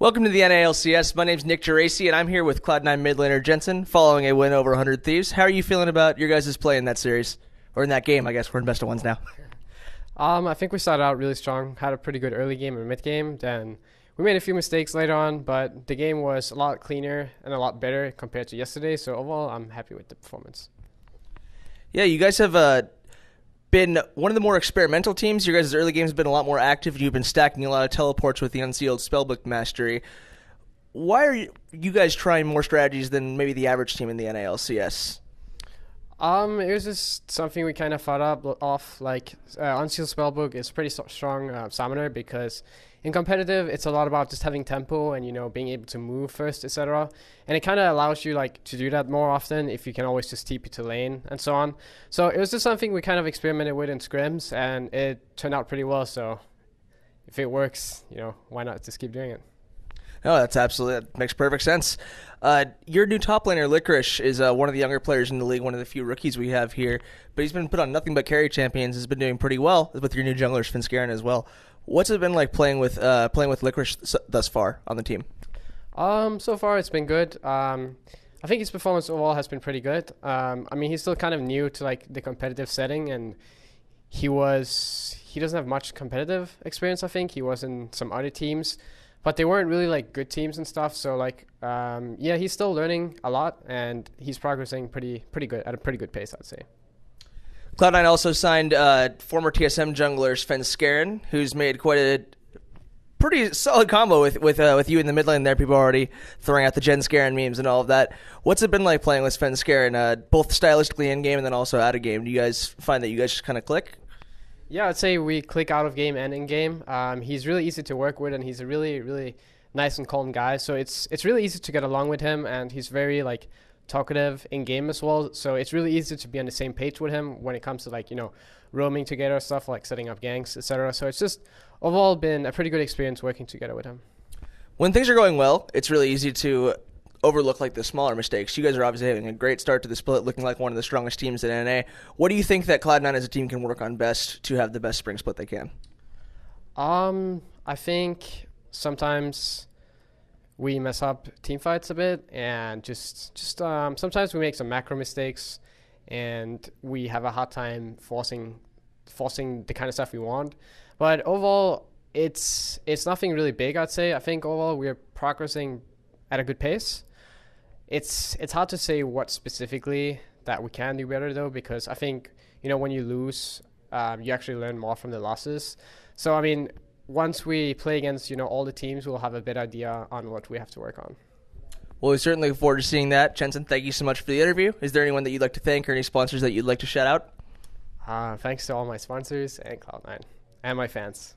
Welcome to the LCS. My name's Nick Geraci, and I'm here with Cloud9 mid laner Jensen, following a win over 100 Thieves. How are you feeling about your guys' play in that series? Or in that game, I guess. We're in best of ones now. I think we started out really strong, had a pretty good early game and mid game. Then we made a few mistakes later on, but the game was a lot cleaner and a lot better compared to yesterday. So overall, I'm happy with the performance. Yeah, you guys have been one of the more experimental teams. Your guys' early games have been a lot more active. You've been stacking a lot of teleports with the Unsealed Spellbook mastery. Why are you guys trying more strategies than maybe the average team in the NALCS? It was just something we kind of thought off. Unsealed Spellbook is pretty strong summoner because in competitive, it's a lot about just having tempo and, being able to move first, etc. And it kind of allows you, to do that more often if you can always just TP to lane and so on. So it was just something we kind of experimented with in scrims, and it turned out pretty well. So if it works, why not just keep doing it? No, that makes perfect sense. Your new top laner, Licorice, is one of the younger players in the league, one of the few rookies we have here. But he's been put on nothing but carry champions. Has been doing pretty well with your new jungler, Svenskeren, as well. What's it been like playing with Licorice thus far on the team? So far it's been good. I think his performance overall has been pretty good. He's still kind of new to the competitive setting, and he doesn't have much competitive experience. I think he was in some other teams, but they weren't really good teams and stuff. So he's still learning a lot, and he's progressing pretty good at a pretty good pace, I'd say. Cloud9 also signed former TSM jungler Svenskeren, who's made quite a pretty solid combo with you in the mid lane there. People are already throwing out the Svenskeren memes and all of that. What's it been like playing with Svenskeren, both stylistically in game and then also out of game? Do you guys find that you guys just kind of click? Yeah, I'd say we click out of game and in game. He's really easy to work with, and he's a really, really nice and calm guy. So it's really easy to get along with him, and he's very talkative in game as well. So it's really easy to be on the same page with him when it comes to roaming together, stuff like setting up ganks, etc. So it's just overall been a pretty good experience working together with him. When things are going well, it's really easy to overlook the smaller mistakes. You guys are obviously having a great start to the split, looking like one of the strongest teams in NA. What do you think that Cloud9 as a team can work on best to have the best spring split they can? I think sometimes we mess up team fights a bit, and just sometimes we make some macro mistakes, and we have a hard time forcing the kind of stuff we want. But overall, it's nothing really big, I'd say. I think overall we're progressing at a good pace. It's hard to say what specifically that we can do better, though, because I think, when you lose, you actually learn more from the losses. So, once we play against, all the teams, we'll have a better idea on what we have to work on. Well, we certainly look forward to seeing that. Jensen, thank you so much for the interview. Is there anyone that you'd like to thank or any sponsors that you'd like to shout out? Thanks to all my sponsors and Cloud9 and my fans.